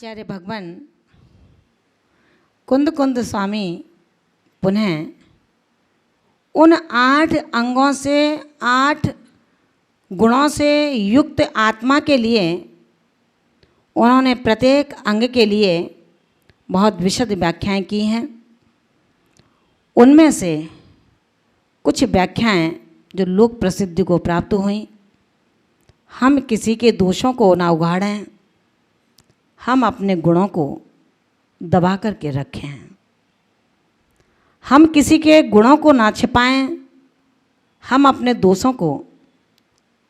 आचार्य भगवान कुंद कुंद स्वामी पुनः उन 8 अंगों से 8 गुणों से युक्त आत्मा के लिए उन्होंने प्रत्येक अंग के लिए बहुत विशद व्याख्याएं की हैं। उनमें से कुछ व्याख्याएं जो लोक प्रसिद्धि को प्राप्त हुई, हम किसी के दोषों को ना उगाड़ें, हम अपने गुणों को दबा करके रखें, हम किसी के गुणों को ना छिपाएं, हम अपने दोषों को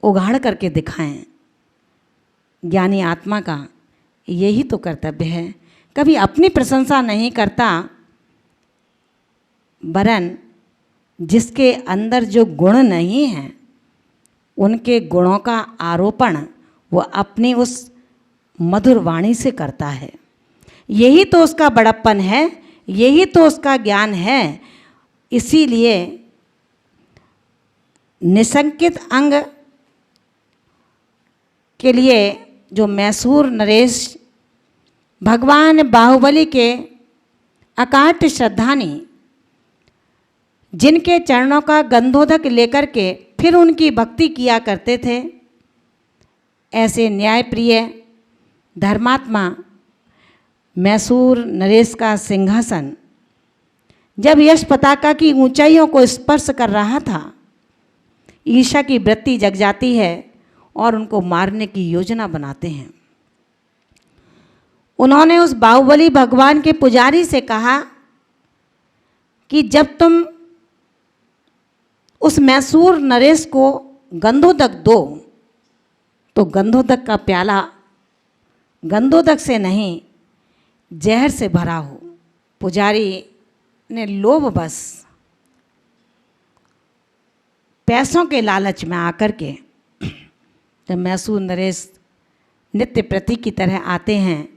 उगाड़ करके दिखाएं। ज्ञानी आत्मा का यही तो कर्तव्य है। कभी अपनी प्रशंसा नहीं करता, वरन जिसके अंदर जो गुण नहीं हैं उनके गुणों का आरोपण वो अपनी उस मधुर वाणी से करता है। यही तो उसका बड़प्पन है, यही तो उसका ज्ञान है। इसीलिए निशंकित अंग के लिए जो मैसूर नरेश भगवान बाहुबली के अकाट्य श्रद्धानी, जिनके चरणों का गंधोदक लेकर के फिर उनकी भक्ति किया करते थे, ऐसे न्यायप्रिय धर्मात्मा मैसूर नरेश का सिंहासन जब यश पताका की ऊंचाइयों को स्पर्श कर रहा था, ईर्ष्या की वृत्ति जग जाती है और उनको मारने की योजना बनाते हैं। उन्होंने उस बाहुबली भगवान के पुजारी से कहा कि जब तुम उस मैसूर नरेश को गंधोदक दो तो गंधोदक का प्याला गंधोदक से नहीं जहर से भरा हो। पुजारी ने लोभवश पैसों के लालच में आकर के जब मैसूर नरेश नित्य प्रति की तरह आते हैं,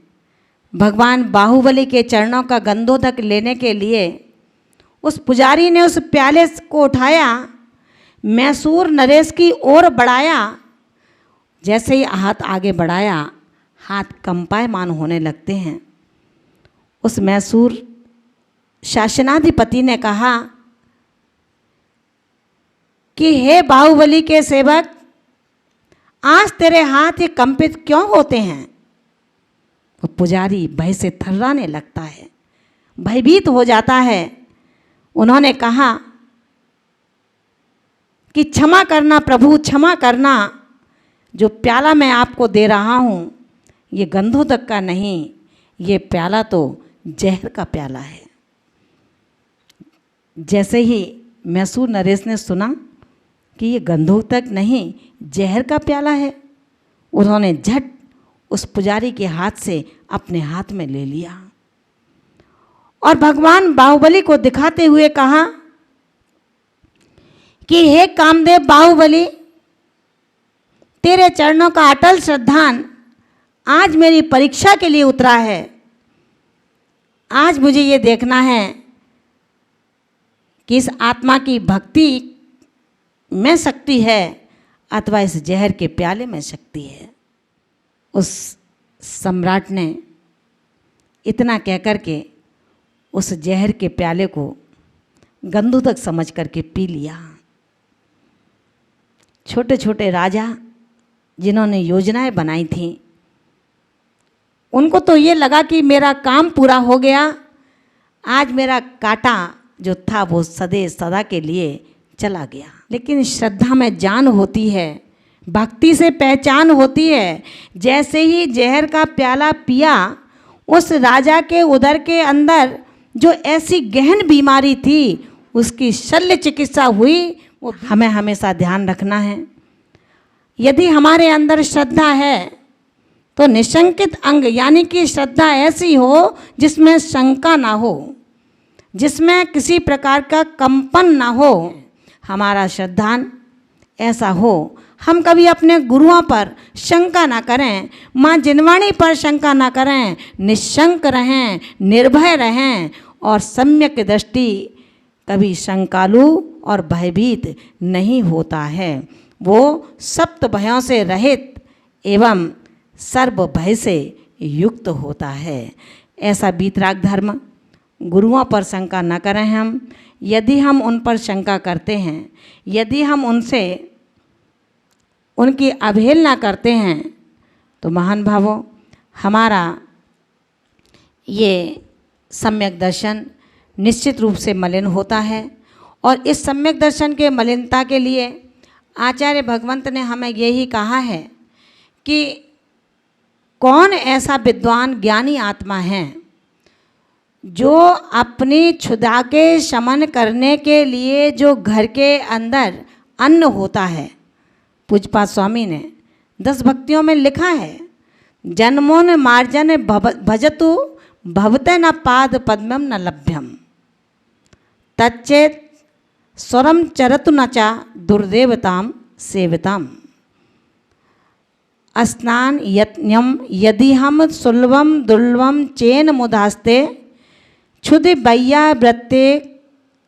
भगवान बाहुबली के चरणों का गंधोदक लेने के लिए उस पुजारी ने उस प्याले को उठाया, मैसूर नरेश की ओर बढ़ाया। जैसे ही हाथ आगे बढ़ाया, हाथ कंपायमान होने लगते हैं। उस मैसूर शासनाधिपति ने कहा कि हे बाहुबली के सेवक, आज तेरे हाथ ये कंपित क्यों होते हैं? वो पुजारी भय से थर्राने लगता है, भयभीत हो जाता है। उन्होंने कहा कि क्षमा करना प्रभु, क्षमा करना, जो प्याला मैं आपको दे रहा हूँ ये गंधोदक का नहीं, ये प्याला तो जहर का प्याला है। जैसे ही मैसूर नरेश ने सुना कि ये गंधोदक नहीं जहर का प्याला है, उन्होंने झट उस पुजारी के हाथ से अपने हाथ में ले लिया और भगवान बाहुबली को दिखाते हुए कहा कि हे कामदेव बाहुबली, तेरे चरणों का अटल श्रद्धान आज मेरी परीक्षा के लिए उतरा है। आज मुझे ये देखना है कि इस आत्मा की भक्ति में शक्ति है अथवा इस जहर के प्याले में शक्ति है। उस सम्राट ने इतना कहकर के उस जहर के प्याले को गंधोदक समझ करके पी लिया। छोटे छोटे राजा जिन्होंने योजनाएं बनाई थीं, उनको तो ये लगा कि मेरा काम पूरा हो गया, आज मेरा कांटा जो था वो सदे सदा के लिए चला गया। लेकिन श्रद्धा में जान होती है, भक्ति से पहचान होती है। जैसे ही जहर का प्याला पिया, उस राजा के उदर के अंदर जो ऐसी गहन बीमारी थी उसकी शल्य चिकित्सा हुई। वो हमें हमेशा ध्यान रखना है। यदि हमारे अंदर श्रद्धा है तो निशंकित अंग यानी कि श्रद्धा ऐसी हो जिसमें शंका ना हो, जिसमें किसी प्रकार का कंपन ना हो। हमारा श्रद्धान ऐसा हो, हम कभी अपने गुरुओं पर शंका ना करें, माँ जिनवाणी पर शंका ना करें, निशंक रहें, निर्भय रहें और सम्यक दृष्टि कभी शंकालु और भयभीत नहीं होता है। वो सप्त भयों से रहित एवं सर्व भय से युक्त होता है। ऐसा वीतराग धर्म गुरुओं पर शंका न करें हम। यदि हम उन पर शंका करते हैं, यदि हम उनसे उनकी अवहेलना करते हैं, तो महान भावों हमारा ये सम्यक दर्शन निश्चित रूप से मलिन होता है। और इस सम्यक दर्शन के मलिनता के लिए आचार्य भगवंत ने हमें यही कहा है कि कौन ऐसा विद्वान ज्ञानी आत्मा है जो अपनी क्षुधा के शमन करने के लिए जो घर के अंदर अन्न होता है। पूज्यपाद स्वामी ने 10 भक्तियों में लिखा है, जन्मोन मार्जन भजतु भवते न पाद पद्मम न लभ्यम तच्चेत स्वरम चरतु न चा दुर्देवताम सेविताम स्नान यज्ञम यदि हम सुलभम दुर्लभम चेन मुदास्ते क्षुधि बय्या वृत्ते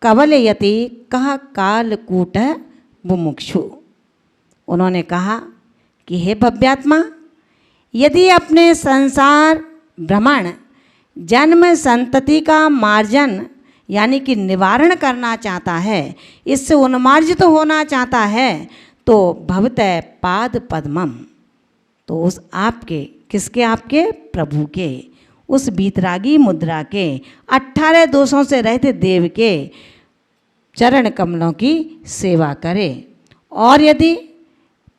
कवलयति कह कालकूट बुमुक्षु। उन्होंने कहा कि हे भव्यात्मा, यदि अपने संसार भ्रमण जन्म संतति का मार्जन यानी कि निवारण करना चाहता है, इससे उन्मार्जित होना चाहता है, तो भवतः पाद पद्मम, तो उस आपके किसके, आपके प्रभु के, उस वीतरागी मुद्रा के 18 दोषों से रहित देव के चरण कमलों की सेवा करे। और यदि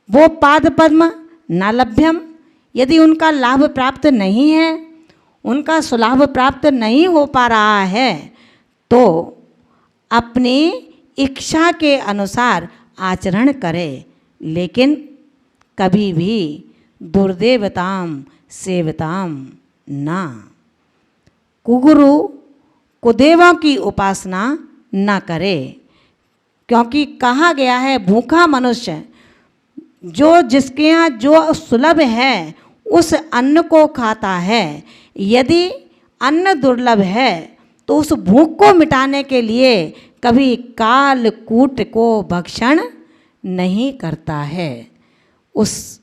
वो पाद पद्म न लभ्यम, यदि उनका लाभ प्राप्त नहीं है, उनका सुलाभ प्राप्त नहीं हो पा रहा है, तो अपनी इच्छा के अनुसार आचरण करे, लेकिन कभी भी दुर्देवताम सेवताम ना, कुगुरु कुदेवों की उपासना न करे। क्योंकि कहा गया है भूखा मनुष्य जो जिसके यहाँ जो सुलभ है उस अन्न को खाता है, यदि अन्न दुर्लभ है तो उस भूख को मिटाने के लिए कभी कालकूट को भक्षण नहीं करता है। उस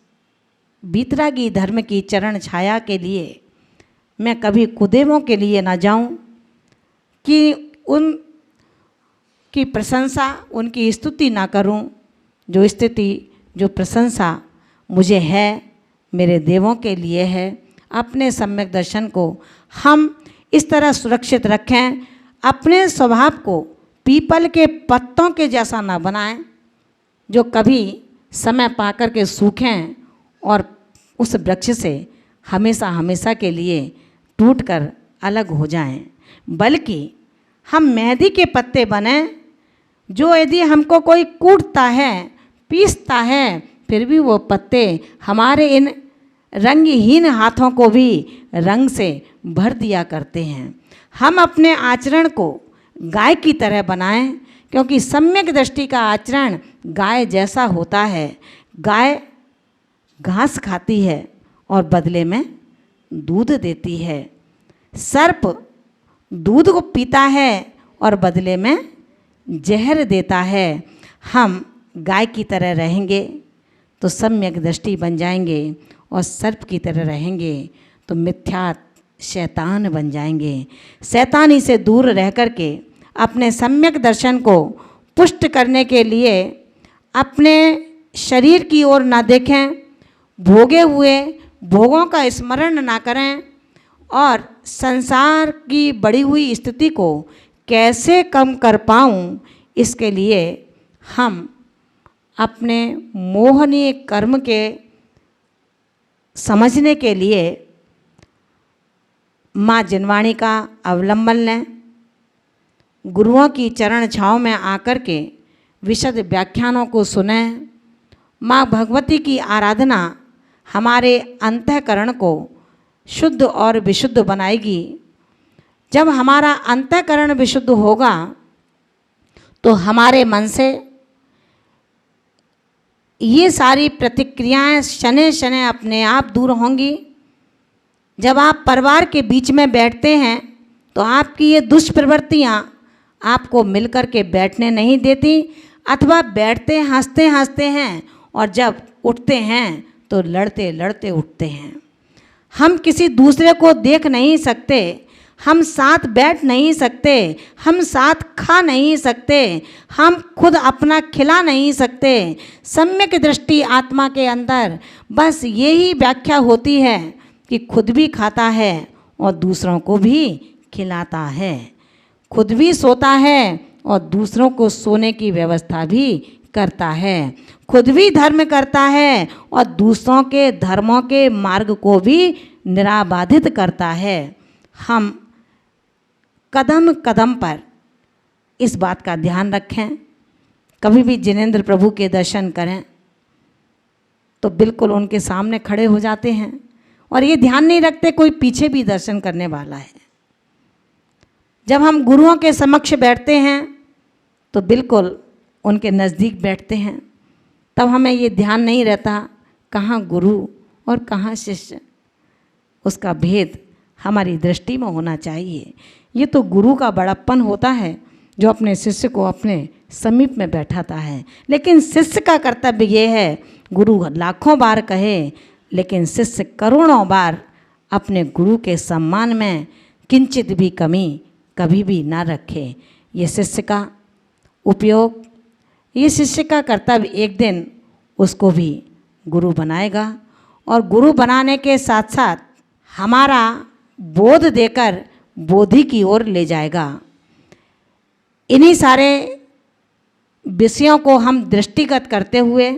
वीतरागी धर्म की चरण छाया के लिए मैं कभी कुदेवों के लिए ना जाऊं कि उनकी प्रशंसा, उनकी स्तुति ना करूं। जो स्तुति, जो प्रशंसा मुझे है, मेरे देवों के लिए है। अपने सम्यक दर्शन को हम इस तरह सुरक्षित रखें, अपने स्वभाव को पीपल के पत्तों के जैसा ना बनाएं जो कभी समय पाकर के सूखें और उस वृक्ष से हमेशा हमेशा के लिए टूटकर अलग हो जाएं, बल्कि हम मेहंदी के पत्ते बने जो यदि हमको कोई कूटता है, पीसता है, फिर भी वो पत्ते हमारे इन रंगहीन हाथों को भी रंग से भर दिया करते हैं। हम अपने आचरण को गाय की तरह बनाएं, क्योंकि सम्यक दृष्टि का आचरण गाय जैसा होता है। गाय घास खाती है और बदले में दूध देती है। सर्प दूध को पीता है और बदले में जहर देता है। हम गाय की तरह रहेंगे तो सम्यक दृष्टि बन जाएंगे, और सर्प की तरह रहेंगे तो मिथ्या शैतान बन जाएंगे। शैतानी से दूर रह कर के अपने सम्यक दर्शन को पुष्ट करने के लिए अपने शरीर की ओर ना देखें, भोगे हुए भोगों का स्मरण ना करें, और संसार की बढ़ी हुई स्थिति को कैसे कम कर पाऊँ, इसके लिए हम अपने मोहनीय कर्म के समझने के लिए माँ जिनवाणी का अवलंबन लें। गुरुओं की चरण छाँव में आकर के विशद व्याख्यानों को सुनें। माँ भगवती की आराधना हमारे अंतःकरण को शुद्ध और विशुद्ध बनाएगी। जब हमारा अंतःकरण विशुद्ध होगा तो हमारे मन से ये सारी प्रतिक्रियाएं शनै शनै अपने आप दूर होंगी। जब आप परिवार के बीच में बैठते हैं तो आपकी ये दुष्प्रवृत्तियाँ आपको मिलकर के बैठने नहीं देती, अथवा बैठते हंसते हंसते हैं और जब उठते हैं तो लड़ते लड़ते उठते हैं। हम किसी दूसरे को देख नहीं सकते, हम साथ बैठ नहीं सकते, हम साथ खा नहीं सकते, हम खुद अपना खिला नहीं सकते। सम्यक दृष्टि आत्मा के अंदर बस यही व्याख्या होती है कि खुद भी खाता है और दूसरों को भी खिलाता है, खुद भी सोता है और दूसरों को सोने की व्यवस्था भी करता है, खुद भी धर्म करता है और दूसरों के धर्मों के मार्ग को भी निराबाधित करता है। हम कदम कदम पर इस बात का ध्यान रखें। कभी भी जिनेंद्र प्रभु के दर्शन करें तो बिल्कुल उनके सामने खड़े हो जाते हैं और ये ध्यान नहीं रखते कोई पीछे भी दर्शन करने वाला है। जब हम गुरुओं के समक्ष बैठते हैं तो बिल्कुल उनके नज़दीक बैठते हैं, तब हमें ये ध्यान नहीं रहता कहाँ गुरु और कहाँ शिष्य, उसका भेद हमारी दृष्टि में होना चाहिए। ये तो गुरु का बड़प्पन होता है जो अपने शिष्य को अपने समीप में बैठाता है, लेकिन शिष्य का कर्तव्य ये है, गुरु लाखों बार कहे लेकिन शिष्य करोड़ों बार अपने गुरु के सम्मान में किंचित भी कमी कभी भी ना रखे। ये शिष्य का उपयोग, ये शिष्य का कर्तव्य एक दिन उसको भी गुरु बनाएगा और गुरु बनाने के साथ साथ हमारा बोध देकर बोधि की ओर ले जाएगा। इन्हीं सारे विषयों को हम दृष्टिगत करते हुए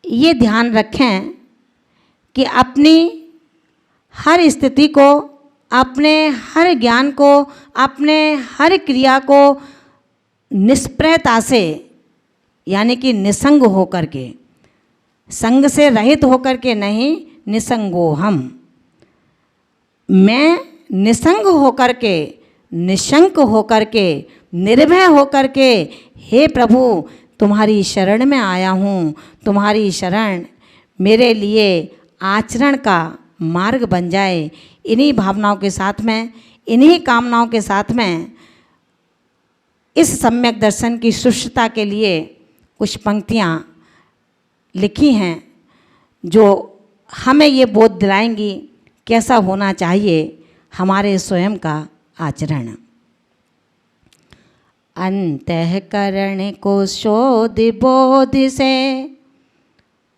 ये ध्यान रखें कि अपनी हर स्थिति को, अपने हर ज्ञान को, अपने हर क्रिया को निष्प्रयता से, यानी कि निसंग होकर के, संग से रहित होकर के नहीं, निसंगो हम, मैं निसंग होकर के, निशंक होकर के, निर्भय होकर के, हे प्रभु तुम्हारी शरण में आया हूँ, तुम्हारी शरण मेरे लिए आचरण का मार्ग बन जाए। इन्हीं भावनाओं के साथ में, इन्हीं कामनाओं के साथ में इस सम्यक दर्शन की सुष्ठता के लिए कुछ पंक्तियाँ लिखी हैं जो हमें ये बोध दिलाएंगी कैसा होना चाहिए हमारे स्वयं का आचरण। अंतःकरण को शोध बोध से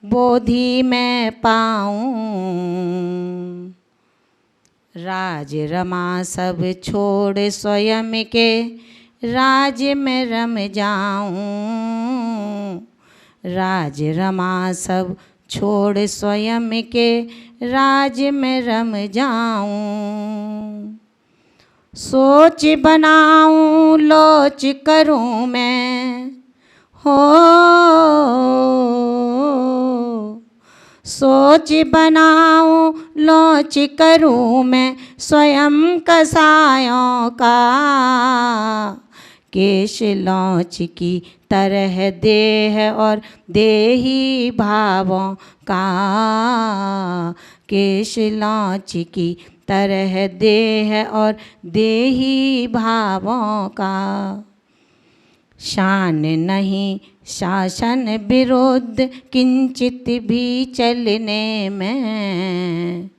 बोधि मैं पाऊं, राज रमा सब छोड़ स्वयं के राज में रम जाऊं, राज रमा सब छोड़ स्वयं के राज में रम जाऊं, सोच बनाऊं लोच करूं मैं, हो सोच बनाऊं लोच करूं मैं स्वयं कसायों का, केश लौच की तरह देह और देही भावों का, केश लौच की तरह देह और देही भावों का, शान नहीं शासन विरुद्ध किंचित भी चलने में,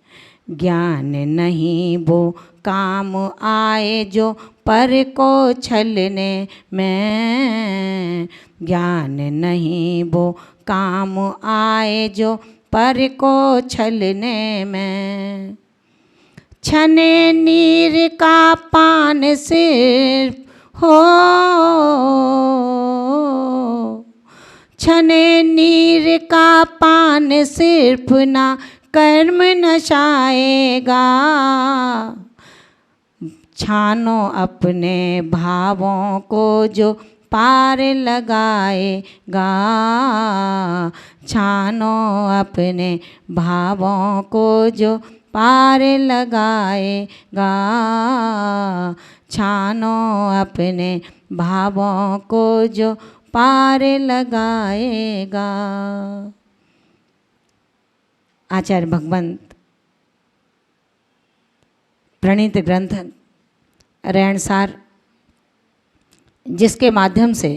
ज्ञान नहीं वो काम आए जो पर को छलने में, ज्ञान नहीं वो काम आए जो पर को छलने में, छने नीर का पान सिर्फ हो, छने नीर का पान सिर्फ ना कर्म नशाएगा, छानो अपने भावों को जो पार लगाएगा, छानो अपने भावों को जो पार लगाएगा, छानो अपने भावों को जो पार लगाएगा। आचार्य भगवंत प्रणीत ग्रंथ रहनसार, जिसके माध्यम से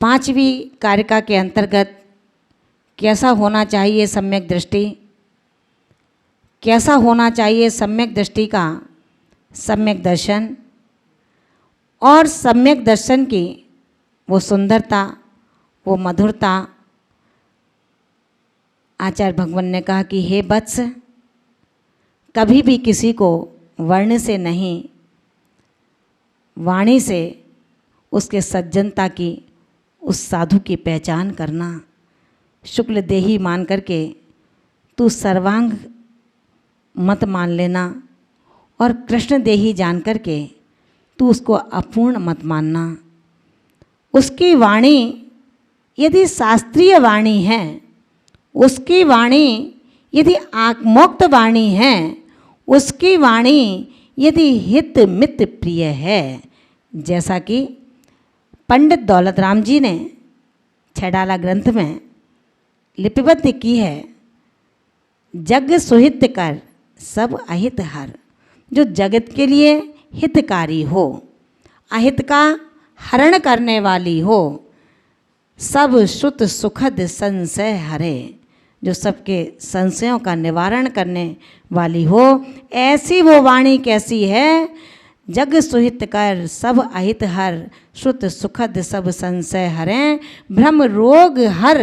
5वीं कारिका के अंतर्गत कैसा होना चाहिए सम्यक दृष्टि, कैसा होना चाहिए सम्यक दृष्टि का सम्यक दर्शन, और सम्यक दर्शन की वो सुंदरता, वो मधुरता। आचार्य भगवान ने कहा कि हे वत्स, कभी भी किसी को वर्ण से नहीं, वाणी से उसके सज्जनता की, उस साधु की पहचान करना। शुक्ल देही मान करके तू सर्वांग मत मान लेना, और कृष्ण देही जान करके तू उसको अपूर्ण मत मानना। उसकी वाणी यदि शास्त्रीय वाणी है, उसकी वाणी यदि आत्मोक्त वाणी है, उसकी वाणी यदि हित मित प्रिय है, जैसा कि पंडित दौलत राम जी ने छैडाला ग्रंथ में लिपिबद्ध की है, जग सुहित कर सब अहित हर। जो जगत के लिए हितकारी हो, अहित का हरण करने वाली हो, सब श्रुत सुखद संशय हरे, जो सबके संशयों का निवारण करने वाली हो, ऐसी वो वाणी कैसी है? जग सुहित कर सब अहित हर, श्रुत सुखद सब संशय हरें, भ्रम रोग हर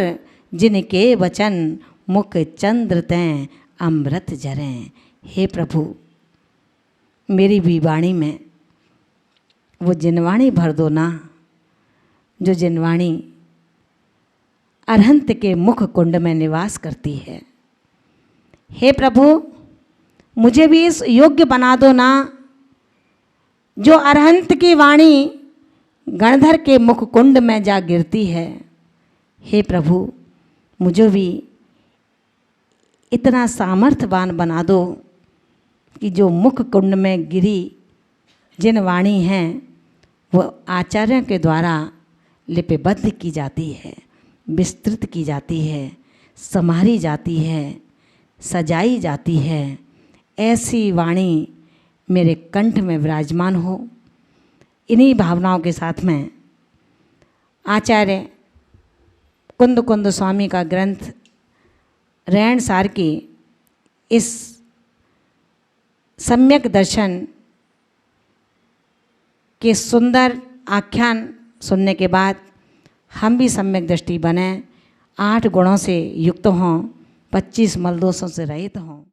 जिनके वचन, मुख चंद्र तैं अमृत जरें। हे प्रभु, मेरी भी वाणी में वो जिनवाणी भर दो ना, जो जिनवाणी अरहंत के मुख कुंड में निवास करती है। हे प्रभु, मुझे भी इस योग्य बना दो ना, जो अरहंत की वाणी गणधर के मुख कुंड में जा गिरती है। हे प्रभु, मुझे भी इतना सामर्थ्यवान बना दो कि जो मुख कुंड में गिरी जिन वाणी हैं, वो आचार्यों के द्वारा लिपिबद्ध की जाती है, विस्तृत की जाती है, संवारी जाती है, सजाई जाती है। ऐसी वाणी मेरे कंठ में विराजमान हो। इन्हीं भावनाओं के साथ में आचार्य कुंद कुंद स्वामी का ग्रंथ रहन सार की इस सम्यक दर्शन के सुंदर आख्यान सुनने के बाद हम भी सम्यक दृष्टि बने, 8 गुणों से युक्त हों, 25 मलदोषों से रहित हों।